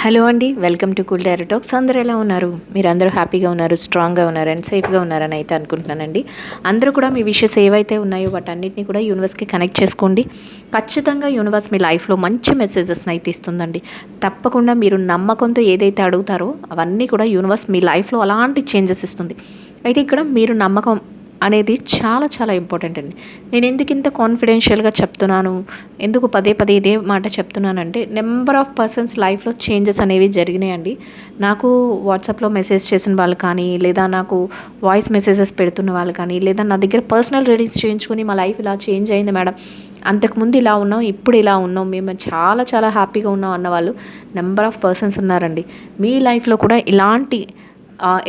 Hello అండి, welcome to cool diary talks. అందరూ ఎలా ఉన్నారు? మీరందరూ హ్యాపీగా ఉన్నారు, స్ట్రాంగ్గా ఉన్నారు అండ్ సేఫ్గా ఉన్నారని అయితే అనుకుంటున్నానండి. అందరూ కూడా మీ విషెస్ ఏవైతే ఉన్నాయో వాటన్నిటిని కూడా యూనివర్స్కి కనెక్ట్ చేసుకోండి. ఖచ్చితంగా యూనివర్స్ మీ లైఫ్లో మంచి మెసేజెస్ని అయితే ఇస్తుందండి. తప్పకుండా మీరు నమ్మకంతో ఏదైతే అడుగుతారో అవన్నీ కూడా యూనివర్స్ మీ లైఫ్లో అలాంటి చేంజెస్ ఇస్తుంది. అయితే ఇక్కడ మీరు నమ్మకం అనేది చాలా చాలా ఇంపార్టెంట్ అండి. నేను ఎందుకు ఇంత కాన్ఫిడెన్షియల్గా చెప్తున్నాను, ఎందుకు పదే పదే ఇదే మాట చెప్తున్నానంటే, నెంబర్ ఆఫ్ పర్సన్స్ లైఫ్లో చేంజెస్ అనేవి జరిగినాయండి. నాకు వాట్సాప్లో మెసేజ్ చేసిన వాళ్ళు కానీ, లేదా నాకు వాయిస్ మెసేజెస్ పెడుతున్న వాళ్ళు కానీ, లేదా నా దగ్గర పర్సనల్ రీడింగ్స్ చేయించుకొని మా లైఫ్ ఇలా చేంజ్ అయింది మేడం, అంతకుముందు ఇలా ఉన్నాం, ఇప్పుడు ఇలా ఉన్నాం, మేము చాలా చాలా హ్యాపీగా ఉన్నాం అన్న వాళ్ళు నెంబర్ ఆఫ్ పర్సన్స్ ఉన్నారండి. మీ లైఫ్లో కూడా ఇలాంటి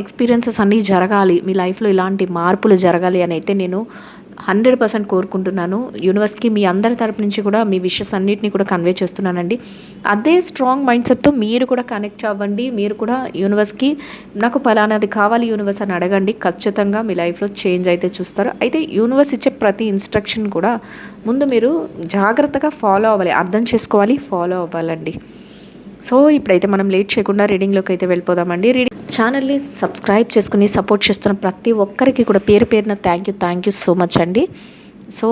ఎక్స్పీరియన్సెస్ అన్నీ జరగాలి, మీ లైఫ్లో ఇలాంటి మార్పులు జరగాలి అని అయితే నేను 100% కోరుకుంటున్నాను. యూనివర్స్కి మీ అందరి తరపు నుంచి కూడా మీ విషెస్ అన్నిటిని కూడా కన్వే చేస్తున్నానండి. అదే స్ట్రాంగ్ మైండ్ సెట్తో మీరు కూడా కనెక్ట్ అవ్వండి. మీరు కూడా యూనివర్స్కి నాకు పలానాది కావాలి యూనివర్స్ అని అడగండి. ఖచ్చితంగా మీ లైఫ్లో చేంజ్ అయితే చూస్తారు. అయితే యూనివర్స్ ఇచ్చే ప్రతి ఇన్స్ట్రక్షన్ కూడా ముందు మీరు జాగ్రత్తగా ఫాలో అవ్వాలి, అర్థం చేసుకోవాలి, ఫాలో అవ్వాలండి. సో ఇప్పుడైతే మనం లేట్ చేయకుండా రీడింగ్లోకి అయితే వెళ్ళిపోదామండి. ఛానల్ని సబ్స్క్రైబ్ చేసుకుని సపోర్ట్ చేస్తున్న ప్రతి ఒక్కరికి కూడా పేరు పేరున థ్యాంక్ యూ సో మచ్ అండి. సో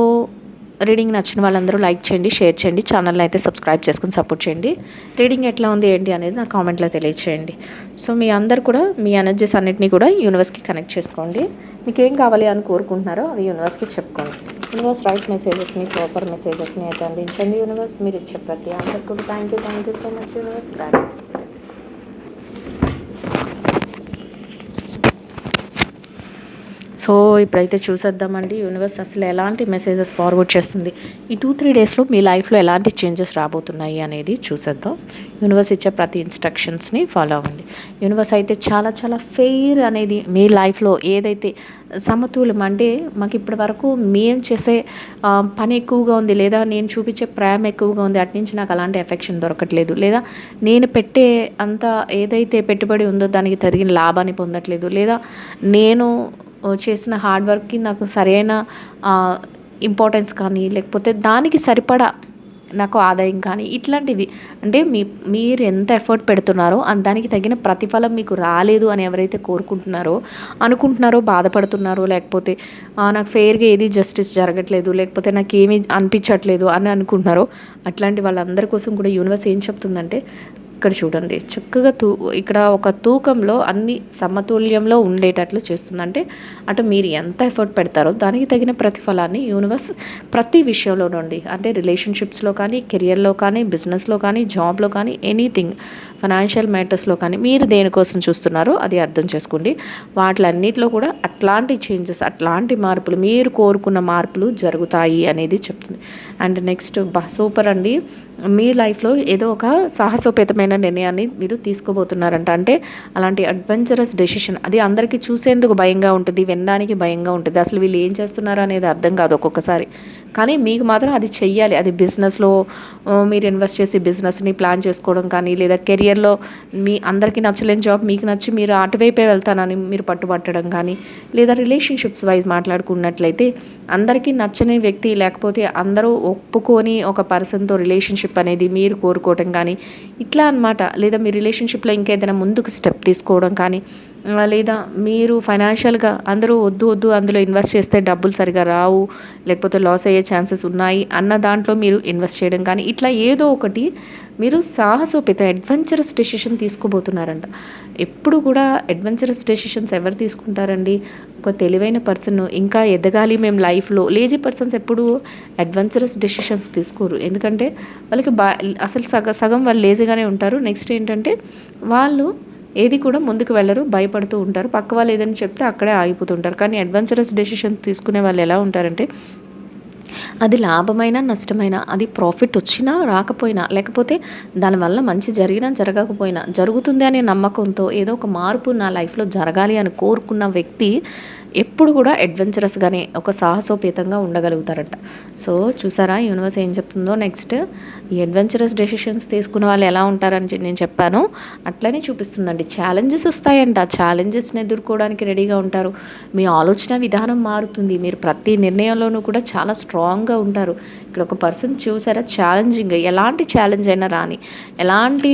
రీడింగ్ నచ్చిన వాళ్ళందరూ లైక్ చేయండి, షేర్ చేయండి, ఛానల్ని అయితే సబ్స్క్రైబ్ చేసుకుని సపోర్ట్ చేయండి. రీడింగ్ ఎట్లా ఉంది ఏంటి అనేది నా కామెంట్లో తెలియచేయండి. సో మీ అందరు కూడా మీ ఎనర్జీస్ అన్నిటినీ కూడా యూనివర్స్కి కనెక్ట్ చేసుకోండి. మీకు ఏం కావాలి అని కోరుకుంటున్నారో అవి యూనివర్స్కి చెప్పుకోండి. యూనివర్స్ రైట్ మెసేజెస్ని, ప్రాపర్ మెసేజెస్ని అయితే అందించండి. యూనివర్స్ మీరు ఇచ్చే ప్రతి ఆన్సర్ కూడా thank you so much universe. So ఇప్పుడైతే చూసేద్దామండి యూనివర్స్ అసలు ఎలాంటి మెసేజెస్ ఫార్వర్డ్ చేస్తుంది, ఈ 2-3 డేస్లో మీ లైఫ్లో ఎలాంటి చేంజెస్ రాబోతున్నాయి అనేది చూసేద్దాం. యూనివర్స్ ఇచ్చే ప్రతి ఇన్స్ట్రక్షన్స్ని ఫాలో అవ్వండి. యూనివర్స్ అయితే చాలా చాలా ఫెయిర్ అనేది మీ లైఫ్లో ఏదైతే సమతుల్యం అంటే, మాకు ఇప్పటి వరకు మేము చేసే పని ఎక్కువగా ఉంది, లేదా నేను చూపించే ప్రేమ ఎక్కువగా ఉంది, అటు నుంచి నాకు అలాంటి ఎఫెక్షన్ దొరకట్లేదు, లేదా నేను పెట్టే అంత ఏదైతే పెట్టుబడి ఉందో దానికి తగిన లాభాన్ని పొందట్లేదు, లేదా నేను చేసిన హార్డ్ వర్క్కి నాకు సరైన ఇంపార్టెన్స్ కానీ, లేకపోతే దానికి సరిపడా నాకు ఆదాయం కానీ, ఇట్లాంటివి అంటే మీరు ఎంత ఎఫర్ట్ పెడుతున్నారో దానికి తగిన ప్రతిఫలం మీకు రాలేదు అని ఎవరైతే అనుకుంటున్నారో, బాధపడుతున్నారో, లేకపోతే నాకు ఫెయిర్గా ఏది జస్టిస్ జరగట్లేదు, లేకపోతే నాకు ఏమీ అనిపించట్లేదు అని అనుకుంటున్నారో, అట్లాంటి వాళ్ళందరి కోసం కూడా యూనివర్స్ ఏం చెప్తుందంటే, ఇక్కడ చూడండి చక్కగా ఇక్కడ ఒక తూకంలో అన్ని సమతుల్యంలో ఉండేటట్లు చేస్తుందంటే, అటు మీరు ఎంత ఎఫర్ట్ పెడతారో దానికి తగిన ప్రతిఫలాన్ని యూనివర్స్ ప్రతి విషయంలో నుండి, అంటే రిలేషన్షిప్స్లో కానీ, కెరియర్లో కానీ, బిజినెస్లో కానీ, జాబ్లో కానీ, ఎనీథింగ్ ఫైనాన్షియల్ మ్యాటర్స్లో కానీ మీరు దేనికోసం చూస్తున్నారో అది అర్థం చేసుకోండి. వాటిలన్నిటిలో కూడా అట్లాంటి చేంజెస్, అట్లాంటి మార్పులు, మీరు కోరుకున్న మార్పులు జరుగుతాయి అనేది చెప్తుంది. అండ్ నెక్స్ట్ సూపర్ అండి, మీ లైఫ్లో ఏదో ఒక సాహసోపేతమైన నిర్ణయాన్ని మీరు తీసుకోబోతున్నారంట. అంటే అలాంటి అడ్వెంచరస్ డెసిషన్, అది అందరికీ చూసేందుకు భయంగా ఉంటుంది, వినడానికి భయంగా ఉంటుంది, అసలు వీళ్ళు ఏం చేస్తున్నారు అనేది అర్థం కాదు ఒక్కొక్కసారి, కానీ మీకు మాత్రం అది చెయ్యాలి. అది బిజినెస్లో మీరు ఇన్వెస్ట్ చేసి బిజినెస్ని ప్లాన్ చేసుకోవడం కానీ, లేదా కెరియర్లో మీ అందరికీ నచ్చలేని జాబ్ మీకు నచ్చి మీరు అటువైపే వెళ్తానని మీరు పట్టుబట్టడం కానీ, లేదా రిలేషన్షిప్స్ వైజ్ మాట్లాడుకున్నట్లయితే అందరికీ నచ్చని వ్యక్తి, లేకపోతే అందరూ ఒప్పుకొని ఒక పర్సన్తో రిలేషన్షిప్ అనేది మీరు కోరుకోవటం కానీ, ఇట్లా అనమాట. లేదా మీ రిలేషన్షిప్లో ఇంకేదైనా ముందుకు స్టెప్ తీసుకోవడం కానీ, లేదా మీరు ఫైనాన్షియల్గా అందరూ వద్దు అందులో ఇన్వెస్ట్ చేస్తే డబ్బులు సరిగా రావు, లేకపోతే లాస్ అయ్యే ఛాన్సెస్ ఉన్నాయి అన్న దాంట్లో మీరు ఇన్వెస్ట్ చేయడం కానీ, ఇట్లా ఏదో ఒకటి మీరు సాహసోపేత అడ్వెంచరస్ డెసిషన్ తీసుకోబోతున్నారంట. ఎప్పుడు కూడా అడ్వెంచరస్ డెసిషన్స్ ఎవరు తీసుకుంటారండి? ఒక తెలివైన పర్సన్, ఇంకా ఎదగాలి మేము లైఫ్లో. లేజీ పర్సన్స్ ఎప్పుడు అడ్వెంచరస్ డెసిషన్స్ తీసుకోరు, ఎందుకంటే వాళ్ళకి అసలు సగం వాళ్ళు లేజీగానే ఉంటారు. నెక్స్ట్ ఏంటంటే వాళ్ళు ఏది కూడా ముందుకు వెళ్ళరు, భయపడుతూ ఉంటారు, పక్క వాళ్ళు ఏదైనా చెప్తే అక్కడే ఆగిపోతుంటారు. కానీ అడ్వెంచరస్ డెసిషన్ తీసుకునే వాళ్ళు ఎలా ఉంటారంటే, అది లాభమైనా నష్టమైనా, అది ప్రాఫిట్ వచ్చినా రాకపోయినా, లేకపోతే దానివల్ల మంచి జరిగినా జరగకపోయినా, జరుగుతుంది అనే నమ్మకంతో ఏదో ఒక మార్పు నా లైఫ్లో జరగాలి అని కోరుకున్న వ్యక్తి ఎప్పుడు కూడా అడ్వెంచరస్గానే ఒక సాహసోపేతంగా ఉండగలుగుతారంట. సో చూసారా యూనివర్స్ ఏం చెప్తుందో. నెక్స్ట్ ఈ అడ్వెంచరస్ డెసిషన్స్ తీసుకున్న వాళ్ళు ఎలా ఉంటారని నేను చెప్పాను, అట్లనే చూపిస్తుందండి. ఛాలెంజెస్ వస్తాయంట, ఛాలెంజెస్ని ఎదుర్కోవడానికి రెడీగా ఉంటారు. మీ ఆలోచన విధానం మారుతుంది, మీరు ప్రతి నిర్ణయంలోనూ కూడా చాలా స్ట్రాంగ్గా ఉంటారు. ఇక్కడ ఒక పర్సన్ చూసారా, ఛాలెంజింగ్, ఎలాంటి ఛాలెంజ్ అయినా రాని, ఎలాంటి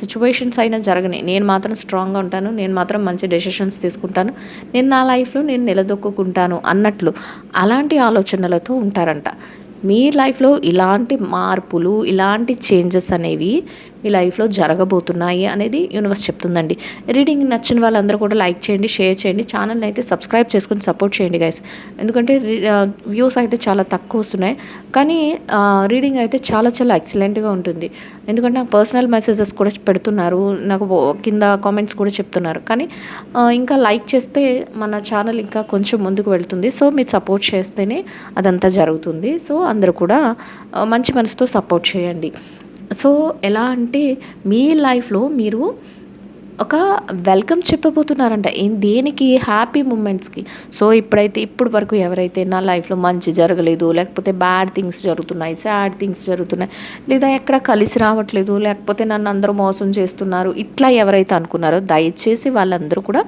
సిచ్యువేషన్స్ అయినా జరగని, నేను మాత్రం స్ట్రాంగ్గా ఉంటాను, నేను మాత్రం మంచి డెసిషన్స్ తీసుకుంటాను, నేను నా లైఫ్లో నేను నిలదొక్కుంటాను అన్నట్లు అలాంటి ఆలోచనలతో ఉంటారంట. మీ లైఫ్లో ఇలాంటి మార్పులు, ఇలాంటి చేంజెస్ అనేవి మీ లైఫ్లో జరగబోతున్నాయి అనేది యూనివర్స్ చెప్తుందండి. రీడింగ్ నచ్చిన వాళ్ళందరూ కూడా లైక్ చేయండి, షేర్ చేయండి, ఛానల్ని అయితే సబ్స్క్రైబ్ చేసుకుని సపోర్ట్ చేయండి గైస్. ఎందుకంటే వ్యూస్ అయితే చాలా తక్కువ వస్తున్నాయి, కానీ రీడింగ్ అయితే చాలా చాలా ఎక్సలెంట్గా ఉంటుంది. ఎందుకంటే నాకు పర్సనల్ మెసేజెస్ కూడా పెడుతున్నారు, నాకు కింద కామెంట్స్ కూడా చెప్తున్నారు. కానీ ఇంకా లైక్ చేస్తే మన ఛానల్ ఇంకా కొంచెం ముందుకు వెళ్తుంది. సో మీరు సపోర్ట్ చేస్తేనే అదంతా జరుగుతుంది. సో అందరూ కూడా మంచి మనసుతో సపోర్ట్ చేయండి. సో ఎలా అంటే మీ లైఫ్లో మీరు ఒక వెల్కమ్ చెప్పబోతున్నారంట. దేనికి? హ్యాపీ మూమెంట్స్కి. సో ఇప్పుడు వరకు ఎవరైతే నా లైఫ్లో మంచి జరగలేదు, లేకపోతే బ్యాడ్ థింగ్స్ జరుగుతున్నాయి, సాడ్ థింగ్స్ జరుగుతున్నాయి, లేదా ఎక్కడ కలిసి రావట్లేదు, లేకపోతే నన్ను అందరూ మోసం చేస్తున్నారు, ఇట్లా ఎవరైతే అనుకున్నారో దయచేసి వాళ్ళందరూ కూడా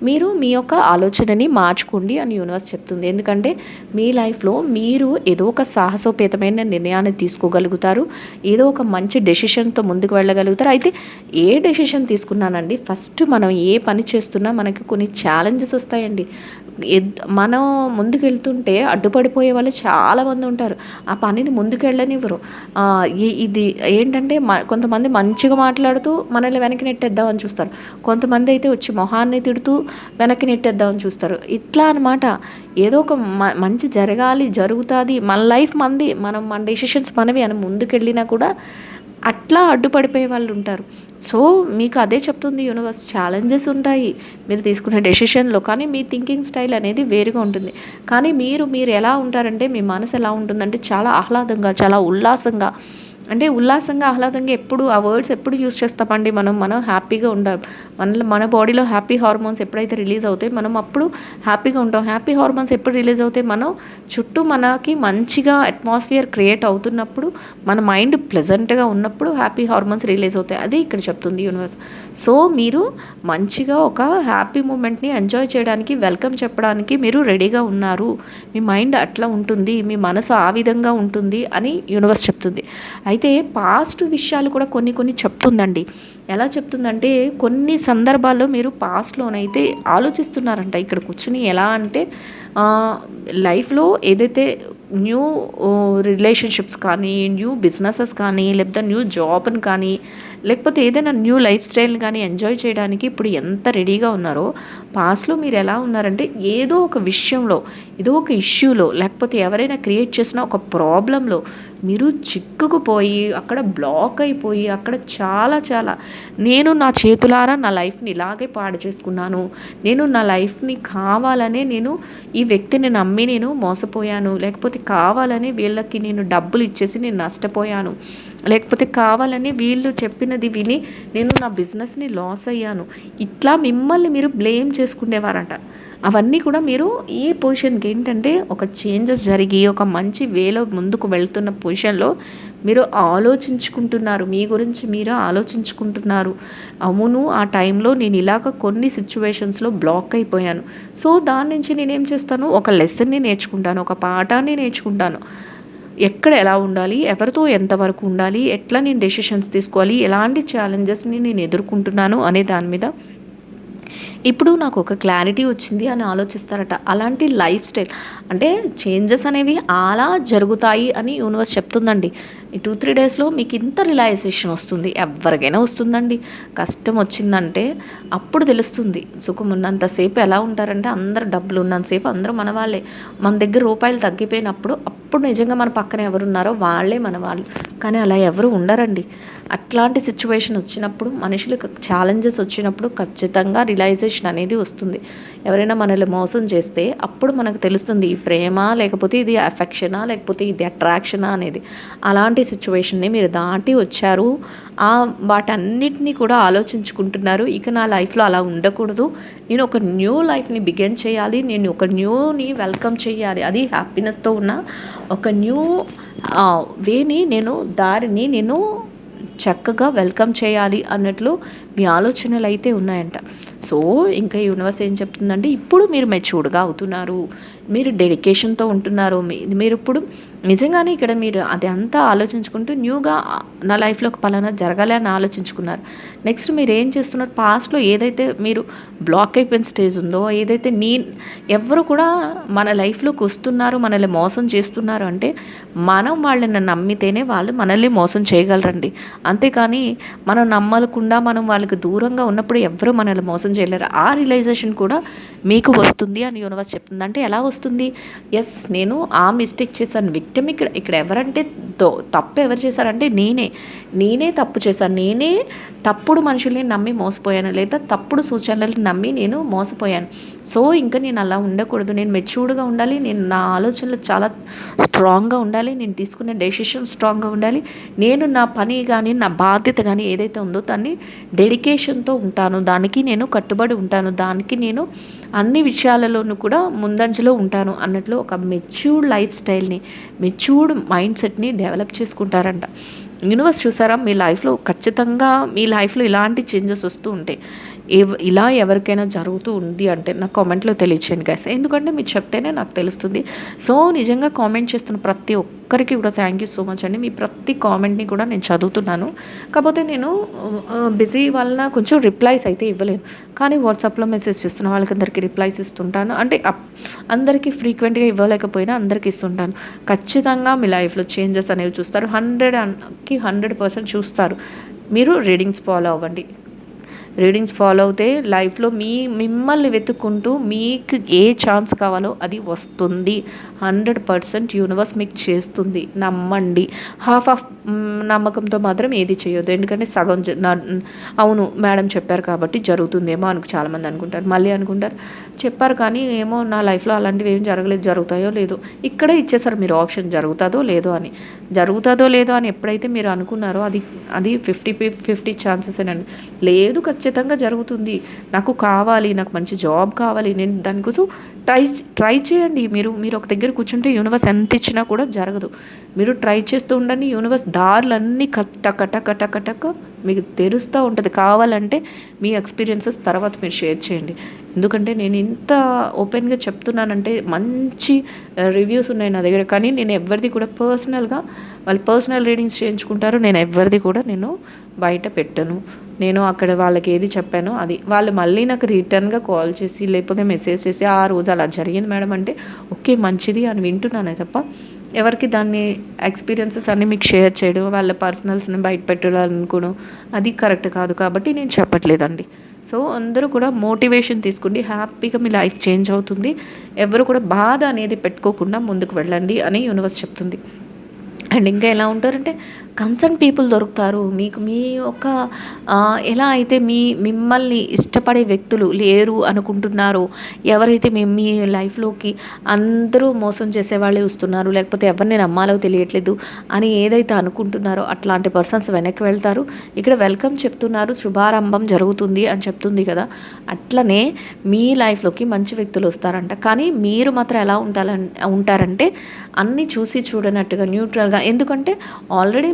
మీరు మీ యొక్క ఆలోచనని మార్చుకోండి అని యూనివర్స్ చెప్తుంది. ఎందుకంటే మీ లైఫ్లో మీరు ఏదో ఒక సాహసోపేతమైన నిర్ణయాన్ని తీసుకోగలుగుతారు, ఏదో ఒక మంచి డెసిషన్తో ముందుకు వెళ్ళగలుగుతారు. అయితే ఏ డెసిషన్ తీసుకున్నానండి, ఫస్ట్ మనం ఏ పని చేస్తున్నా మనకి కొన్ని ఛాలెంజెస్ వస్తాయండి. మనం ముందుకు వెళ్తుంటే అడ్డుపడిపోయే వాళ్ళు చాలామంది ఉంటారు, ఆ పనిని ముందుకు వెళ్ళనివ్వరు. ఇది ఏంటంటే కొంతమంది మంచిగా మాట్లాడుతూ మనల్ని వెనక్కి నెట్టేద్దామని చూస్తారు, కొంతమంది అయితే వచ్చి మొహాన్ని తిడుతూ వెనక్కి నెట్టేద్దామని చూస్తారు. ఇట్లా అనమాట. ఏదో ఒక మంచి జరుగుతుంది, మన లైఫ్ మనది, మన డెసిషన్స్ మనవి అని ముందుకెళ్ళినా కూడా అట్లా అడ్డుపడిపోయే వాళ్ళు ఉంటారు. సో మీకు అదే చెప్తుంది యూనివర్స్, ఛాలెంజెస్ ఉంటాయి మీరు తీసుకునే డెసిషన్లో, కానీ మీ థింకింగ్ స్టైల్ అనేది వేరుగా ఉంటుంది. కానీ మీరు ఎలా ఉంటారంటే, మీ మనసు ఎలా ఉంటుందంటే చాలా ఆహ్లాదంగా, చాలా ఉల్లాసంగా, అంటే ఉల్లాసంగా ఆహ్లాదంగా ఎప్పుడు ఆ వర్డ్స్ ఎప్పుడు యూస్ చేస్తామండి. మనం హ్యాపీగా ఉండాలి. మన బాడీలో హ్యాపీ హార్మోన్స్ ఎప్పుడైతే రిలీజ్ అవుతాయి మనం అప్పుడు హ్యాపీగా ఉంటాం. హ్యాపీ హార్మోన్స్ ఎప్పుడు రిలీజ్ అవుతాయి, మనం చుట్టూ మనకి మంచిగా అట్మాస్ఫియర్ క్రియేట్ అవుతున్నప్పుడు, మన మైండ్ ప్లెజెంట్గా ఉన్నప్పుడు హ్యాపీ హార్మోన్స్ రిలీజ్ అవుతాయి. అది ఇక్కడ చెప్తుంది యూనివర్స్. సో మీరు మంచిగా ఒక హ్యాపీ మూమెంట్ని ఎంజాయ్ చేయడానికి, వెల్కమ్ చెప్పడానికి మీరు రెడీగా ఉన్నారు. మీ మైండ్ అట్లా ఉంటుంది, మీ మనసు ఆ విధంగా ఉంటుంది అని యూనివర్స్ చెప్తుంది. అయితే పాస్ట్ విషయాలు కూడా కొన్ని చెప్తుందండి. ఎలా చెప్తుందంటే, కొన్ని సందర్భాల్లో మీరు పాస్ట్లోనైతే ఆలోచిస్తున్నారంట ఇక్కడ కూర్చుని. ఎలా అంటే లైఫ్లో ఏదైతే న్యూ రిలేషన్షిప్స్ కానీ, న్యూ బిజినెసెస్ కానీ, లేకపోతే న్యూ జాబ్ని కానీ, లేకపోతే ఏదైనా న్యూ లైఫ్ స్టైల్ని కానీ ఎంజాయ్ చేయడానికి ఇప్పుడు ఎంత రెడీగా ఉన్నారో, పాస్ట్లో మీరు ఎలా ఉన్నారంటే ఏదో ఒక విషయంలో, ఏదో ఒక ఇష్యూలో, లేకపోతే ఎవరైనా క్రియేట్ చేసిన ఒక ప్రాబ్లంలో మీరు చిక్కుకుపోయి అక్కడ బ్లాక్ అయిపోయి అక్కడ చాలా నేను నా చేతులారా నా లైఫ్ని ఇలాగే పాడు చేసుకున్నాను, నేను నా లైఫ్ని కావాలనే నేను ఈ వ్యక్తిని నమ్మి నేను మోసపోయాను, లేకపోతే కావాలని వీళ్ళకి నేను డబ్బులు ఇచ్చేసి నేను నష్టపోయాను, లేకపోతే కావాలని వీళ్ళు చెప్పినది విని నేను నా బిజినెస్ని లాస్ అయ్యాను, ఇట్లా మిమ్మల్ని మీరు బ్లేమ్ చేసుకునేవారంట. అవన్నీ కూడా మీరు ఈ పొజిషన్కి ఏంటంటే ఒక చేంజెస్ జరిగి ఒక మంచి వేలో ముందుకు వెళ్తున్న పొజిషన్లో మీరు ఆలోచించుకుంటున్నారు, మీ గురించి మీరు ఆలోచించుకుంటున్నారు. అవును, ఆ టైంలో నేను ఇలాగ కొన్ని సిచ్యువేషన్స్లో బ్లాక్ అయిపోయాను, సో దాని నుంచి నేనేం చేస్తాను, ఒక లెసన్ని నేర్చుకుంటాను, ఒక పాఠాన్ని నేర్చుకుంటాను. ఎక్కడ ఎలా ఉండాలి, ఎవరితో ఎంతవరకు ఉండాలి, ఎట్లా నేను డెసిషన్స్ తీసుకోవాలి, ఎలాంటి ఛాలెంజెస్ని నేను ఎదుర్కొంటున్నాను అనే దాని మీద ఇప్పుడు నాకు ఒక క్లారిటీ వచ్చింది అని ఆలోచిస్తారట. అలాంటి లైఫ్ స్టైల్ అంటే చేంజెస్ అనేవి అలా జరుగుతాయి అని యూనివర్స్ చెప్తుందండి. ఈ 2-3 డేస్లో మీకు ఇంత రియలైజేషన్ వస్తుంది, ఎవరికైనా వస్తుందండి. కష్టం వచ్చిందంటే అప్పుడు తెలుస్తుంది. సుఖం ఉన్నంతసేపు ఎలా ఉంటారంటే, అందరు డబ్బులు ఉన్నంతసేపు అందరూ మన వాళ్ళే. మన దగ్గర రూపాయలు తగ్గిపోయినప్పుడు అప్పుడు నిజంగా మన పక్కన ఎవరున్నారో వాళ్ళే మన వాళ్ళు. కానీ అలా ఎవరు ఉండరండి. అట్లాంటి సిచ్యువేషన్ వచ్చినప్పుడు, మనుషులకు ఛాలెంజెస్ వచ్చినప్పుడు ఖచ్చితంగా రియలైజేషన్ రియలైజేషన్ అనేది వస్తుంది. ఎవరైనా మనల్ని మోసం చేస్తే అప్పుడు మనకు తెలుస్తుంది ఈ ప్రేమ, లేకపోతే ఇది అఫెక్షనా, లేకపోతే ఇది అట్రాక్షనా అనేది. అలాంటి సిచ్యువేషన్ని మీరు దాటి వచ్చారు. వాటన్నిటినీ కూడా ఆలోచించుకుంటున్నారు. ఇక నా లైఫ్లో అలా ఉండకూడదు, నేను ఒక న్యూ లైఫ్ని బిగిన్ చేయాలి, నేను ఒక న్యూని వెల్కమ్ చేయాలి, అది హ్యాపీనెస్తో ఉన్న ఒక న్యూ వేని దారిని నేను చక్కగా వెల్కమ్ చేయాలి అన్నట్లు మీ ఆలోచనలు అయితే ఉన్నాయంట. సో ఇంకా యూనివర్స్ ఏం చెప్తుందంటే, ఇప్పుడు మీరు మెచ్యూర్డ్గా అవుతున్నారు, మీరు డెడికేషన్తో ఉంటున్నారు. మీరు ఇప్పుడు నిజంగానే ఇక్కడ మీరు అది అంతా ఆలోచించుకుంటూ న్యూగా నా లైఫ్లో ఒక పలానా జరగాలి అని ఆలోచించుకున్నారు. నెక్స్ట్ మీరు ఏం చేస్తున్నారు, పాస్ట్లో ఏదైతే మీరు బ్లాక్ అయిపోయిన స్టేజ్ ఉందో, ఏదైతే ఎవరు కూడా మన లైఫ్లోకి వస్తున్నారు, మనల్ని మోసం చేస్తున్నారు అంటే మనం వాళ్ళని నమ్మితేనే వాళ్ళు మనల్ని మోసం చేయగలరండి. అంతేకాని మనం నమ్మకుండా మనం వాళ్ళకి దూరంగా ఉన్నప్పుడు ఎవరు మనల్ని మోసం చేయలేరు. ఆ రియలైజేషన్ కూడా మీకు వస్తుంది అని యూనివర్స్ చెప్తుంది. అంటే ఎలా వస్తుంది, ఎస్ నేను ఆ మిస్టేక్ చేశాను. విక్టిమ్ ఇక్కడ ఎవరంటే తప్పు ఎవరు చేశారంటే నేనే తప్పు చేశాను, నేనే తప్పుడు మనుషుల్ని నమ్మి మోసపోయాను, లేదా తప్పుడు సూచనలు నమ్మి నేను మోసపోయాను. సో ఇంకా నేను అలా ఉండకూడదు, నేను మెచ్యూర్డ్గా ఉండాలి, నేను నా ఆలోచనలు చాలా స్ట్రాంగ్గా ఉండాలి, నేను తీసుకునే డెసిషన్ స్ట్రాంగ్గా ఉండాలి, నేను నా పని కానీ నా బాధ్యత కానీ ఏదైతే ఉందో దాన్ని డెడికేషన్తో ఉంటాను, దానికి నేను కట్టుబడి ఉంటాను, దానికి నేను అన్ని విషయాలలోనూ కూడా ముందంజలో ఉంటాను అన్నట్లు ఒక మెచ్యూర్డ్ లైఫ్ స్టైల్ని, మెచ్యూర్డ్ మైండ్ సెట్ని డెవలప్ చేసుకుంటారంట. యూనివర్స్ చూసారా, మీ లైఫ్లో ఖచ్చితంగా మీ లైఫ్లో ఇలాంటి చేంజెస్ వస్తూ ఉంటాయి. ఇలా ఎవరికైనా జరుగుతూ ఉంది అంటే నాకు కామెంట్లో తెలియచేయండి గైస్, ఎందుకంటే మీరు చెప్తేనే నాకు తెలుస్తుంది. సో నిజంగా కామెంట్ చేస్తున్న ప్రతి ఒక్కరికి కూడా థ్యాంక్ యూ సో మచ్ అండి. మీ ప్రతి కామెంట్ని కూడా నేను చదువుతున్నాను. కాకపోతే నేను బిజీ వలన కొంచెం రిప్లైస్ అయితే ఇవ్వలేను, కానీ వాట్సాప్లో మెసేజ్ చేస్తున్న వాళ్ళకందరికీ రిప్లైస్ ఇస్తుంటాను. అంటే అందరికీ ఫ్రీక్వెంట్గా ఇవ్వలేకపోయినా అందరికీ ఇస్తుంటాను. ఖచ్చితంగా మీ లైఫ్లో చేంజెస్ అనేవి చూస్తారు, 100% చూస్తారు. మీరు రీడింగ్స్ ఫాలో అవ్వండి. రీడింగ్స్ ఫాలో అవుతే లైఫ్లో మిమ్మల్ని వెతుక్కుంటూ మీకు ఏ ఛాన్స్ కావాలో అది వస్తుంది. 100% యూనివర్స్ మీకు చేస్తుంది, నమ్మండి. హాఫ్ ఆఫ్ నమ్మకంతో మాత్రం ఏది చేయొద్దు. ఎందుకంటే సగం అవును మేడం చెప్పారు కాబట్టి జరుగుతుందేమో చాలామంది అనుకుంటారు. మళ్ళీ అనుకుంటారు చెప్పారు కానీ ఏమో నా లైఫ్లో అలాంటివి ఏం జరగలేదు, జరుగుతాయో లేదో. ఇక్కడే ఇచ్చేసారు మీరు ఆప్షన్, జరుగుతుందో లేదో అని ఎప్పుడైతే మీరు అనుకున్నారో అది 50-50 ఛాన్సెసేనండి. లేదు ఖచ్చితంగా జరుగుతుంది, నాకు కావాలి, నాకు మంచి జాబ్ కావాలి, నేను దానికోసం ట్రై చేయండి. మీరు ఒక దగ్గర కూర్చుంటే యూనివర్స్ ఎంత ఇచ్చినా కూడా జరగదు. మీరు ట్రై చేస్తూ ఉండండి, యూనివర్స్ దారులన్నీ టక మీకు తెరుస్తూ ఉంటుంది. కావాలంటే మీ ఎక్స్పీరియన్సెస్ తర్వాత మీరు షేర్ చేయండి. ఎందుకంటే నేను ఇంత ఓపెన్గా చెప్తున్నానంటే మంచి రివ్యూస్ ఉన్నాయి నా దగ్గర, కానీ నేను ఎవరిది కూడా పర్సనల్గా వాళ్ళు పర్సనల్ రీడింగ్స్ చేయించుకుంటారు, నేను ఎవరిది కూడా నేను బయట పెట్టను. నేను అక్కడ వాళ్ళకి ఏది చెప్పానో అది వాళ్ళు మళ్ళీ నాకు రిటర్న్గా కాల్ చేసి లేకపోతే మెసేజ్ చేసి ఆ రోజు అలా జరిగింది మేడం అంటే ఓకే మంచిది అని వింటున్నానే తప్ప ఎవరికి దాన్ని ఎక్స్పీరియన్సెస్ అన్నీ మీకు షేర్ చేయడం, వాళ్ళ పర్సనల్స్ని బయట పెట్టాలనుకోవడం అది కరెక్ట్ కాదు. కాబట్టి నేను చెప్పట్లేదండి. సో అందరూ కూడా మోటివేషన్ తీసుకోండి, హ్యాపీగా మీ లైఫ్ చేంజ్ అవుతుంది. ఎవరు కూడా బాధ అనేది పెట్టుకోకుండా ముందుకు వెళ్ళండి అని యూనివర్స్ చెప్తుంది. అండ్ ఇంకా ఎలా ఉంటారంటే కన్సర్న్ పీపుల్ దొరుకుతారు మీకు. మీ యొక్క ఎలా అయితే మిమ్మల్ని ఇష్టపడే వ్యక్తులు లేరు అనుకుంటున్నారో, ఎవరైతే మీ లైఫ్లోకి అందరూ మోసం చేసేవాళ్ళే వస్తున్నారు, లేకపోతే ఎవరిని నమ్మాలో తెలియట్లేదు అని ఏదైతే అనుకుంటున్నారో అట్లాంటి పర్సన్స్ వెనక్కి వెళ్తారు. ఇక్కడ వెల్కమ్ చెప్తున్నారు, శుభారంభం జరుగుతుంది అని చెప్తుంది కదా. అట్లనే మీ లైఫ్లోకి మంచి వ్యక్తులు వస్తారంట. కానీ మీరు మాత్రం ఎలా ఉంటారంటే అన్నీ చూసి చూడనట్టుగా న్యూట్రల్గా. ఎందుకంటే ఆల్రెడీ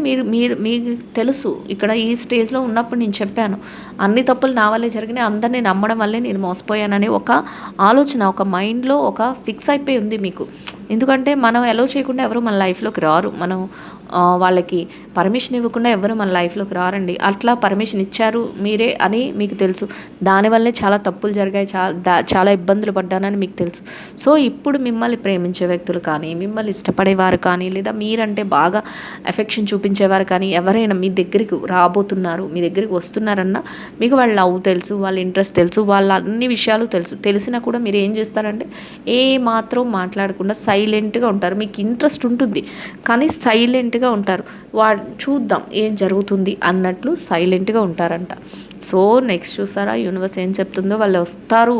మీకు తెలుసు ఇక్కడ ఈ స్టేజ్లో ఉన్నప్పుడు నేను చెప్పాను అన్ని తప్పులు నా వల్లే జరిగినాయి, అందరినీ నమ్మడం వల్లే నేను మోసపోయానని ఒక ఆలోచన ఒక మైండ్లో ఒక ఫిక్స్ అయిపోయి ఉంది మీకు. ఎందుకంటే మనం అలో చేయకుండా ఎవరు మన లైఫ్లోకి రారు, మనం వాళ్ళకి పర్మిషన్ ఇవ్వకుండా ఎవరు మన లైఫ్లోకి రారండి. అట్లా పర్మిషన్ ఇచ్చారు మీరే అని మీకు తెలుసు, దానివల్లే చాలా తప్పులు జరిగాయి, చాలా ఇబ్బందులు పడ్డానని మీకు తెలుసు. సో ఇప్పుడు మిమ్మల్ని ప్రేమించే వ్యక్తులు కానీ, మిమ్మల్ని ఇష్టపడేవారు కానీ, లేదా మీరంటే బాగా ఎఫెక్షన్ చూపించేవారు కానీ ఎవరైనా మీ దగ్గరికి రాబోతున్నారు, మీ దగ్గరికి వస్తున్నారన్నా మీకు వాళ్ళ లవ్ తెలుసు, వాళ్ళ ఇంట్రెస్ట్ తెలుసు, వాళ్ళ అన్ని విషయాలు తెలిసినా కూడా మీరు ఏం చేస్తారంటే ఏ మాత్రం మాట్లాడకుండా సైలెంట్గా ఉంటారు. మీకు ఇంట్రెస్ట్ ఉంటుంది కానీ సైలెంట్గా సైలెంట్గా ఉంటారు. చూద్దాం ఏం జరుగుతుంది అన్నట్లు సైలెంట్గా ఉంటారంట. సో నెక్స్ట్ చూసారా యూనివర్స్ ఏం చెప్తుందో, వాళ్ళు వస్తారు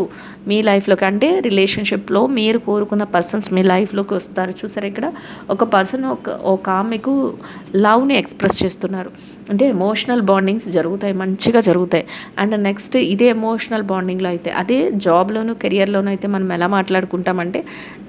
మీ లైఫ్లోకి. అంటే రిలేషన్షిప్లో మీరు కోరుకున్న పర్సన్స్ మీ లైఫ్లోకి వస్తారు. చూసారా ఇక్కడ ఒక పర్సన్ ఒక ఆమెకు లవ్ని ఎక్స్ప్రెస్ చేస్తున్నారు. అంటే ఎమోషనల్ బాండింగ్స్ జరుగుతాయి, మంచిగా జరుగుతాయి. అండ్ నెక్స్ట్ ఇదే ఎమోషనల్ బాండింగ్లో అయితే, అదే జాబ్లోను కెరియర్లోనూ అయితే మనం ఎలా మాట్లాడుకుంటామంటే,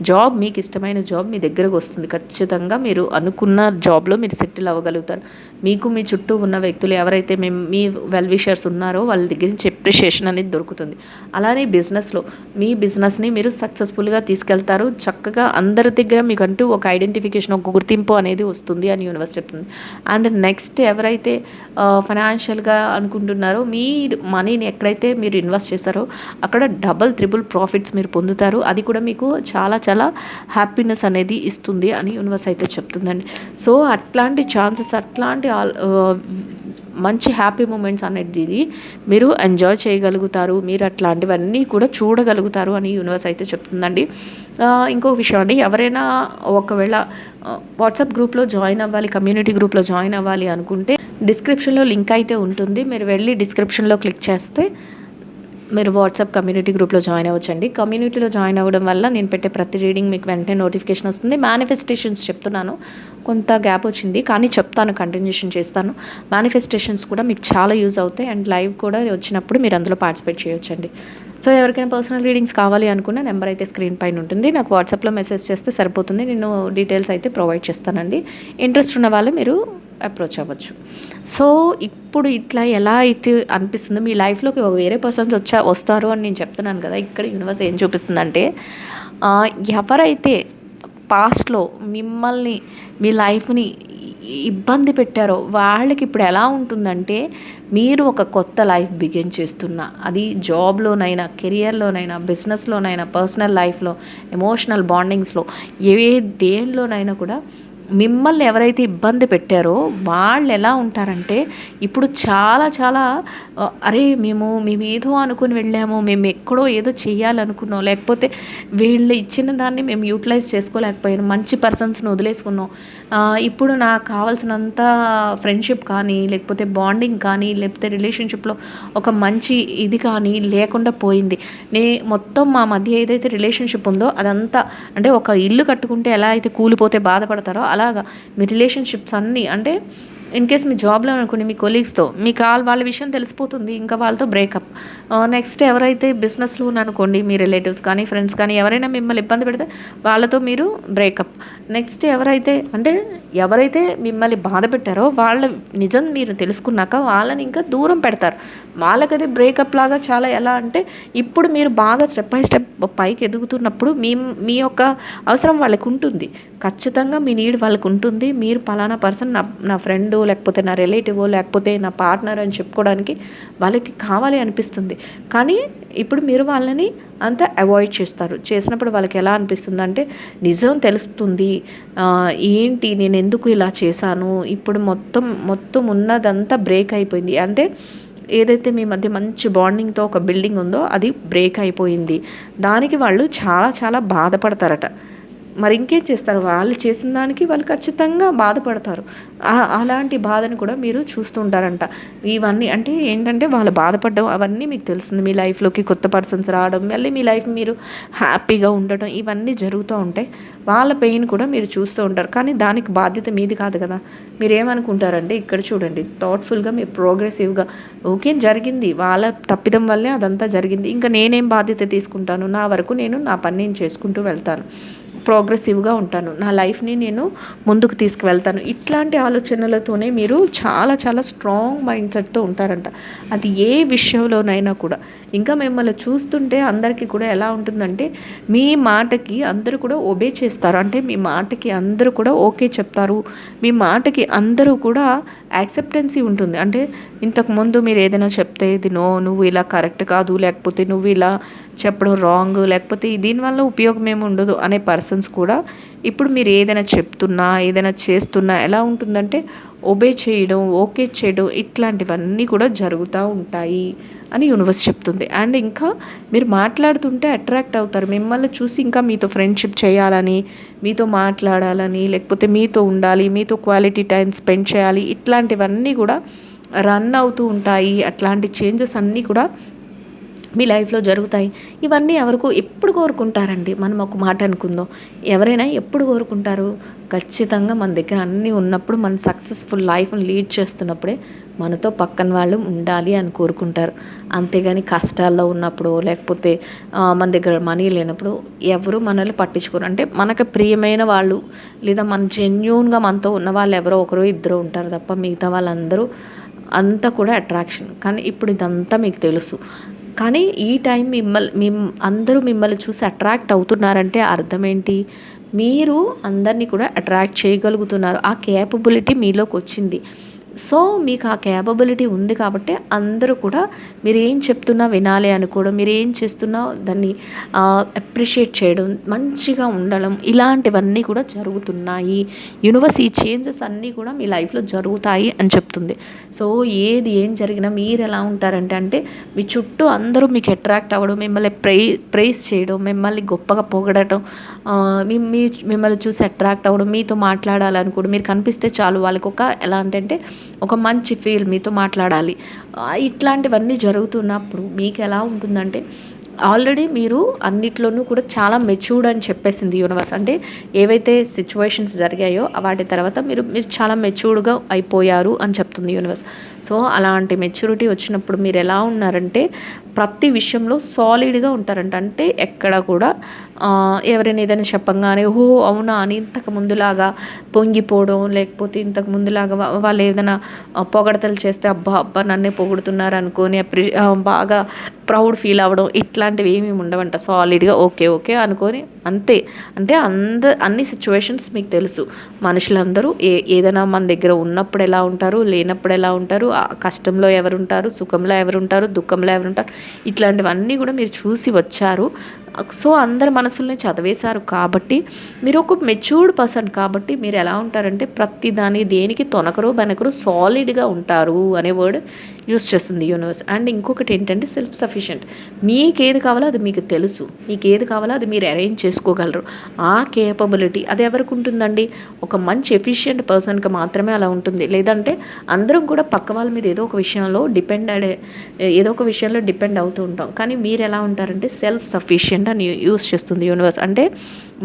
జాబ్ మీకు ఇష్టమైన జాబ్ మీ దగ్గరకు వస్తుంది. ఖచ్చితంగా మీరు అనుకున్న జాబ్లో మీరు సెటిల్ అవ్వగలుగుతారు. మీకు మీ చుట్టూ ఉన్న వ్యక్తులు ఎవరైతే మీ వెల్ విషర్స్ ఉన్నారో వాళ్ళ దగ్గర నుంచి అప్రిషియేషన్ అనేది దొరుకుతుంది. అలానే బిజినెస్లో మీ బిజినెస్ని మీరు సక్సెస్ఫుల్గా తీసుకెళ్తారు. చక్కగా అందరి దగ్గర మీకంటూ ఒక ఐడెంటిఫికేషన్, ఒక గుర్తింపు అనేది వస్తుంది అని యూనివర్స్ చెప్తుంది. అండ్ నెక్స్ట్ ఎవరైతే ఫైనాన్షియల్గా అనుకుంటున్నారో, మీ మనీని ఎక్కడైతే మీరు ఇన్వెస్ట్ చేస్తారో అక్కడ డబల్ త్రిబుల్ ప్రాఫిట్స్ మీరు పొందుతారు. అది కూడా మీకు చాలా చాలా హ్యాపీనెస్ అనేది ఇస్తుంది అని యూనివర్స్ అయితే చెప్తుందండి. సో అట్లాంటి ఛాన్సెస్, అట్లాంటి మంచి హ్యాపీ మూమెంట్స్ అనేది మీరు ఎంజాయ్ చేయగలుగుతారు. మీరు అట్లాంటివన్నీ కూడా చూడగలుగుతారు అని యూనివర్స్ అయితే చెప్తుందండి. ఇంకొక విషయం అండి, ఎవరైనా ఒకవేళ వాట్సాప్ గ్రూప్లో జాయిన్ అవ్వాలి, కమ్యూనిటీ గ్రూప్లో జాయిన్ అవ్వాలి అనుకుంటే డిస్క్రిప్షన్లో లింక్ అయితే ఉంటుంది. మీరు వెళ్ళి డిస్క్రిప్షన్లో క్లిక్ చేస్తే మీరు వాట్సాప్ కమ్యూనిటీ గ్రూప్లో జాయిన్ అవ్వచ్చండి. కమ్యూనిటీలో జాయిన్ అవ్వడం వల్ల నేను పెట్టే ప్రతి రీడింగ్ మీకు వెంటనే నోటిఫికేషన్ వస్తుంది. మేనిఫెస్టేషన్స్ చెప్తున్నాను, కొంత గ్యాప్ వచ్చింది కానీ చెప్తాను, కంటిన్యూషన్ చేస్తాను. మేనిఫెస్టేషన్స్ కూడా మీకు చాలా యూజ్ అవుతాయి. అండ్ లైవ్ కూడా వచ్చినప్పుడు మీరు అందులో పార్టిసిపేట్ చేయొచ్చండి. సో ఎవరికైనా పర్సనల్ రీడింగ్స్ కావాలి అనుకున్న నెంబర్ అయితే స్క్రీన్ పైన ఉంటుంది. నాకు వాట్సాప్లో మెసేజ్ చేస్తే సరిపోతుంది. నేను డీటెయిల్స్ అయితే ప్రొవైడ్ చేస్తానండి. ఇంట్రెస్ట్ ఉన్న వాళ్ళు మీరు అప్రోచ్ అవ్వచ్చు. సో ఇప్పుడు ఇట్లా ఎలా అయితే అనిపిస్తుందో, మీ లైఫ్లోకి వేరే పర్సన్స్ వస్తారు అని నేను చెప్తున్నాను కదా. ఇక్కడ యూనివర్స్ ఏం చూపిస్తుందంటే, ఎవరైతే పాస్ట్లో మిమ్మల్ని, మీ లైఫ్ని ఇబ్బంది పెట్టారో వాళ్ళకి ఇప్పుడు ఎలా ఉంటుందంటే, మీరు ఒక కొత్త లైఫ్ బిగిన్ చేస్తున్నా, అది జాబ్లోనైనా, కెరియర్లోనైనా, బిజినెస్లోనైనా, పర్సనల్ లైఫ్లో, ఎమోషనల్ బాండింగ్స్లో, దేనిలోనైనా కూడా మిమ్మల్ని ఎవరైతే ఇబ్బంది పెట్టారో వాళ్ళు ఎలా ఉంటారంటే, ఇప్పుడు చాలా చాలా అరే మేము ఏదో అనుకుని వెళ్ళాము, మేము ఎక్కడో ఏదో చేయాలనుకున్నాం, లేకపోతే వీళ్ళు ఇచ్చిన దాన్ని మేము యూటిలైజ్ చేసుకోలేకపోయాము, మంచి పర్సన్స్ని వదిలేసుకున్నాం, ఇప్పుడు నాకు కావాల్సినంత ఫ్రెండ్షిప్ కానీ, లేకపోతే బాండింగ్ కానీ, లేకపోతే రిలేషన్షిప్లో ఒక మంచి ఇది కానీ లేకుండా పోయింది. మొత్తం మా మధ్య ఏదైతే రిలేషన్షిప్ ఉందో అదంతా, అంటే ఒక ఇల్లు కట్టుకుంటే ఎలా అయితే కూలిపోతే బాధపడతారో అలాగా మీ రిలేషన్షిప్స్ అన్నీ, అంటే ఇన్ కేస్ మీ జాబ్లో అనుకోండి, మీ కొలీగ్స్తో మీకు వాళ్ళ విషయం తెలిసిపోతుంది, ఇంకా వాళ్ళతో బ్రేకప్. నెక్స్ట్ ఎవరైతే బిజినెస్లో అనుకోండి, మీ రిలేటివ్స్ కానీ, ఫ్రెండ్స్ కానీ ఎవరైనా మిమ్మల్ని ఇబ్బంది పెడితే వాళ్ళతో మీరు బ్రేకప్. నెక్స్ట్ ఎవరైతే మిమ్మల్ని బాధ పెట్టారో వాళ్ళ నిజం మీరు తెలుసుకున్నాక వాళ్ళని ఇంకా దూరం పెడతారు. వాళ్ళకది బ్రేకప్ లాగా చాలా, ఎలా అంటే ఇప్పుడు మీరు బాగా స్టెప్ బై స్టెప్ పైకి ఎదుగుతున్నప్పుడు మీ యొక్క అవసరం వాళ్ళకి ఉంటుంది, ఖచ్చితంగా మీ నీడ్ వాళ్ళకు ఉంటుంది. మీరు పలానా పర్సన్ నా ఫ్రెండ్, లేకపోతే నా రిలేటివ్, లేకపోతే నా పార్ట్నర్ అని చెప్పుకోవడానికి వాళ్ళకి కావాలి అనిపిస్తుంది. కానీ ఇప్పుడు మీరు వాళ్ళని అంత అవాయిడ్ చేసినప్పుడు వాళ్ళకి ఎలా అనిపిస్తుంది అంటే, నిజం తెలుస్తుంది, ఏంటి నేను ఎందుకు ఇలా చేశాను, ఇప్పుడు మొత్తం ఉన్నదంతా బ్రేక్ అయిపోయింది. అంటే ఏదైతే మీ మధ్య మంచి బాండింగ్తో ఒక బిల్డింగ్ ఉందో అది బ్రేక్ అయిపోయింది. దానికి వాళ్ళు చాలా చాలా బాధపడతారట. మరి ఇంకేం చేస్తారు, వాళ్ళు చేసిన దానికి వాళ్ళు ఖచ్చితంగా బాధపడతారు. అలాంటి బాధను కూడా మీరు చూస్తూ ఉంటారంట. ఇవన్నీ అంటే ఏంటంటే, వాళ్ళు బాధపడడం అవన్నీ మీకు తెలుస్తుంది. మీ లైఫ్లోకి కొత్త పర్సన్స్ రావడం, మళ్ళీ మీ లైఫ్ మీరు హ్యాపీగా ఉండటం, ఇవన్నీ జరుగుతూ ఉంటాయి. వాళ్ళ పెయిన్ కూడా మీరు చూస్తూ ఉంటారు. కానీ దానికి బాధ్యత మీది కాదు కదా. మీరేమనుకుంటారంటే, ఇక్కడ చూడండి, థాట్ఫుల్గా మీరు ప్రోగ్రెసివ్గా, ఓకే జరిగింది, వాళ్ళ తప్పిదం వల్లే అదంతా జరిగింది, ఇంకా నేనేం బాధ్యత తీసుకుంటాను, నా వరకు నేను నా పని నేను చేసుకుంటూ వెళ్తాను, ప్రోగ్రెసివ్గా ఉంటాను, నా లైఫ్ని నేను ముందుకు తీసుకువెళ్తాను. ఇట్లాంటి ఆలోచనలతోనే మీరు చాలా చాలా స్ట్రాంగ్ మైండ్ సెట్తో ఉంటారంట. అది ఏ విషయంలోనైనా కూడా. ఇంకా మిమ్మల్ని చూస్తుంటే అందరికీ కూడా ఎలా ఉంటుందంటే, మీ మాటకి అందరూ కూడా ఒబే చేస్తారు. అంటే మీ మాటకి అందరూ కూడా ఓకే చెప్తారు, మీ మాటకి అందరూ కూడా యాక్సెప్టెన్సీ ఉంటుంది. అంటే ఇంతకుముందు మీరు ఏదైనా చెప్తే, ఇది నువ్వు ఇలా కరెక్ట్ కాదు, లేకపోతే నువ్వు ఇలా చెప్పడం రాంగ్, లేకపోతే దీనివల్ల ఉపయోగం ఏమి ఉండదు అనే పర్సన్స్ కూడా ఇప్పుడు మీరు ఏదైనా చెప్తున్నా, ఏదైనా చేస్తున్నా ఎలా ఉంటుందంటే, ఒబే చేయడం, ఓకే చేయడం ఇట్లాంటివన్నీ కూడా జరుగుతూ ఉంటాయి అని యూనివర్స్ చెప్తుంది. అండ్ ఇంకా మీరు మాట్లాడుతుంటే అట్రాక్ట్ అవుతారు. మిమ్మల్ని చూసి ఇంకా మీతో ఫ్రెండ్షిప్ చేయాలని, మీతో మాట్లాడాలని, లేకపోతే మీతో ఉండాలి, మీతో క్వాలిటీ టైం స్పెండ్ చేయాలి, ఇట్లాంటివన్నీ కూడా రన్ అవుతూ ఉంటాయి. అట్లాంటి చేంజెస్ అన్నీ కూడా మీ లైఫ్లో జరుగుతాయి. ఇవన్నీ ఎవరికో ఎప్పుడు కోరుకుంటారండి? మనం ఒక మాట అనుకుందాం, ఎవరైనా ఎప్పుడు కోరుకుంటారు? ఖచ్చితంగా మన దగ్గర అన్నీ ఉన్నప్పుడు, మన సక్సెస్ఫుల్ లైఫ్ని లీడ్ చేస్తున్నప్పుడే మనతో పక్కన వాళ్ళు ఉండాలి అని కోరుకుంటారు. అంతేగాని కష్టాల్లో ఉన్నప్పుడు, లేకపోతే మన దగ్గర మనీ లేనప్పుడు ఎవరు మనల్ని పట్టించుకోరు. అంటే మనకు ప్రియమైన వాళ్ళు, లేదా మన జెన్యూన్గా మనతో ఉన్న వాళ్ళు ఎవరో ఒకరు ఇద్దరు ఉంటారు తప్ప మిగతా వాళ్ళందరూ అంతా కూడా అట్రాక్షన్. కానీ ఇప్పుడు ఇదంతా మీకు తెలుసు. కానీ ఈ టైం అందరూ మిమ్మల్ని చూసి అట్రాక్ట్ అవుతున్నారంటే అర్థం ఏంటి? మీరు అందరినీ కూడా అట్రాక్ట్ చేయగలుగుతున్నారు. ఆ కేపబిలిటీ మీలోకి వచ్చింది. సో మీకు ఆ కేపబిలిటీ ఉంది కాబట్టి అందరూ కూడా మీరు ఏం చెప్తున్నా వినాలి అనుకోవడం, మీరు ఏం చేస్తున్నా దాన్ని అప్రిషియేట్ చేయడం, మంచిగా ఉండడం, ఇలాంటివన్నీ కూడా జరుగుతున్నాయి. యూనివర్స్ ఈ చేంజెస్ అన్నీ కూడా మీ లైఫ్లో జరుగుతాయి అని చెప్తుంది. సో ఏం జరిగినా మీరు ఎలా ఉంటారంటే మీ చుట్టూ అందరూ మీకు అట్రాక్ట్ అవ్వడం, మిమ్మల్ని ప్రైజ్ చేయడం, మిమ్మల్ని గొప్పగా పొగడటం, మిమ్మల్ని చూసి అట్రాక్ట్ అవ్వడం, మీతో మాట్లాడాలనుకోవడం, మీరు కనిపిస్తే చాలు వాళ్ళకి ఎలా అంటే ఒక మంచి ఫీల్, మీతో మాట్లాడాలి, ఇట్లాంటివన్నీ జరుగుతున్నప్పుడు మీకు ఎలా ఉంటుందంటే ఆల్రెడీ మీరు అన్నిట్లోనూ కూడా చాలా మెచ్యూర్డ్ అని చెప్పేసింది యూనివర్స్. అంటే ఏవైతే సిచ్యువేషన్స్ జరిగాయో వాటి తర్వాత మీరు చాలా మెచ్యూర్డ్గా అయిపోయారు అని చెప్తుంది యూనివర్స్. సో అలాంటి మెచ్యూరిటీ వచ్చినప్పుడు మీరు ఎలా ఉన్నారంటే ప్రతి విషయంలో సాలిడ్గా ఉంటారంట. అంటే ఎక్కడ కూడా ఎవరైనా ఏదైనా చెప్పంగానే ఓహో అవునా అని ఇంతకు ముందులాగా పొంగిపోవడం, లేకపోతే ఇంతకు ముందులాగా వాళ్ళు ఏదైనా పొగడతలు చేస్తే అబ్బా నన్నే పొగుడుతున్నారు అనుకొని బాగా ప్రౌడ్ ఫీల్ అవ్వడం, ఇట్లాంటివి ఏమీ ఉండవంట. సాలిడ్గా ఓకే అనుకొని అంతే. అంటే అన్ని సిచ్యువేషన్స్ మీకు తెలుసు. మనుషులందరూ ఏదైనా మన దగ్గర ఉన్నప్పుడు ఎలా ఉంటారు, లేనప్పుడు ఎలా ఉంటారు, కష్టంలో ఎవరుంటారు, సుఖంలో ఎవరుంటారు, దుఃఖంలో ఎవరుంటారు, ఇట్లాంటివన్నీ కూడా మీరు చూసి వచ్చారు. సో అందరి మనసుల్ని చదివేశారు కాబట్టి మీరు ఒక మెచ్యూర్డ్ పర్సన్ కాబట్టి మీరు ఎలా ఉంటారంటే ప్రతిదాని దేనికి తొనకరు బెనకరు సాలిడ్గా ఉంటారు అనే వర్డ్ యూస్ చేస్తుంది యూనివర్స్. అండ్ ఇంకొకటి ఏంటంటే సెల్ఫ్ సఫిషియెంట్. మీకు ఏది కావాలో అది మీకు తెలుసు, మీకు ఏది కావాలో అది మీరు అరేంజ్ చేసుకోగలరు. ఆ కేపబిలిటీ అది ఎవరికి ఉంటుందండి? ఒక మంచి ఎఫిషియెంట్ పర్సన్కి మాత్రమే అలా ఉంటుంది. లేదంటే అందరం కూడా పక్క వాళ్ళ మీద ఏదో ఒక విషయంలో డిపెండ్ అవుతూ ఉంటాం. కానీ మీరు ఎలా ఉంటారంటే సెల్ఫ్ సఫిషియెంట్ అని యూస్ చేస్తుంది యూనివర్స్. అంటే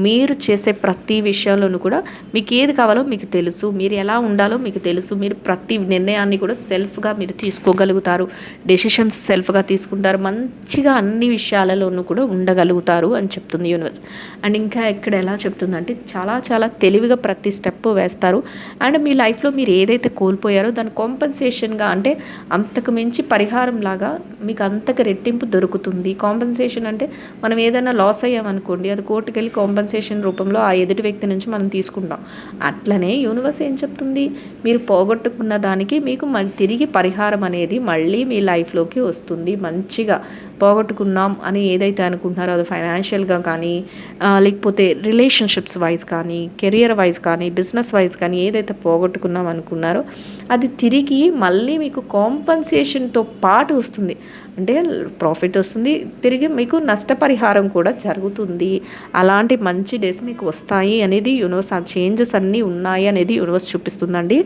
మీరు చేసే ప్రతి విషయంలోనూ కూడా మీకు ఏది కావాలో మీకు తెలుసు, మీరు ఎలా ఉండాలో మీకు తెలుసు, మీరు ప్రతి నిర్ణయాన్ని కూడా సెల్ఫ్గా మీరు తీసుకోగలుగుతారు, డెసిషన్స్ సెల్ఫ్గా తీసుకుంటారు, మంచిగా అన్ని విషయాలలోనూ కూడా ఉండగలుగుతారు అని చెప్తుంది యూనివర్స్. అండ్ ఇంకా ఇక్కడ ఎలా చెప్తుందంటే చాలా చాలా తెలివిగా ప్రతి స్టెప్ వేస్తారు. అండ్ మీ లైఫ్లో మీరు ఏదైతే కోల్పోయారో దాని కాంపెన్సేషన్గా, అంటే అంతకు మించి పరిహారం లాగా మీకు అంతకు రెట్టింపు దొరుకుతుంది. కాంపెన్సేషన్ అంటే మనం ఏదైనా లాస్ అయ్యామనుకోండి, అది కోర్టుకు వెళ్ళి కాంపెన్సేషన్ రూపంలో ఆ ఎదుటి వ్యక్తి నుంచి మనం తీసుకుంటాం. అట్లనే యూనివర్స్ ఏం చెప్తుంది? మీరు పోగొట్టుకున్న దానికి మీకు తిరిగి పరిహారం అనేది మళ్ళీ మీ లైఫ్లోకి వస్తుంది. మంచిగా పోగొట్టుకున్నాం అని ఏదైతే అనుకుంటున్నారో అది ఫైనాన్షియల్గా కానీ, లేకపోతే రిలేషన్షిప్స్ వైజ్ కానీ, కెరియర్ వైజ్ కానీ, బిజినెస్ వైజ్ కానీ ఏదైతే పోగొట్టుకున్నాం అనుకున్నారో అది తిరిగి మళ్ళీ మీకు కాంపెన్సేషన్తో పాటు వస్తుంది. అంటే ప్రాఫిట్ వస్తుంది, తిరిగి మీకు నష్టపరిహారం కూడా జరుగుతుంది. అలాంటి మంచి డేస్ మీకు వస్తాయి అనేది యూనివర్స్, ఆ చేంజెస్ అన్నీ ఉన్నాయి అనేది యూనివర్స్ చూపిస్తుందండి.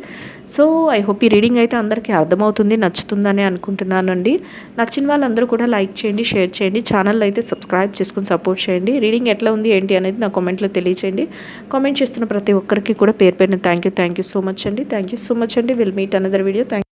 సో ఐ హోప్ ఈ రీడింగ్ అయితే అందరికీ అర్థమవుతుంది, నచ్చుతుందని అనుకుంటున్నానండి. నచ్చిన వాళ్ళందరూ కూడా లైక్ చేయండి, షేర్ చేయండి, ఛానల్ అయితే సబ్స్క్రైబ్ చేసుకుని సపోర్ట్ చేయండి. రీడింగ్ ఎట్లా ఉంది ఏంటి అనేది నా కామెంట్లో తెలియచేయండి. కామెంట్ చేస్తున్న ప్రతి ఒక్కరికి కూడా పేరు పేరున థ్యాంక్ యూ సో మచ్ అండి. Will meet another video.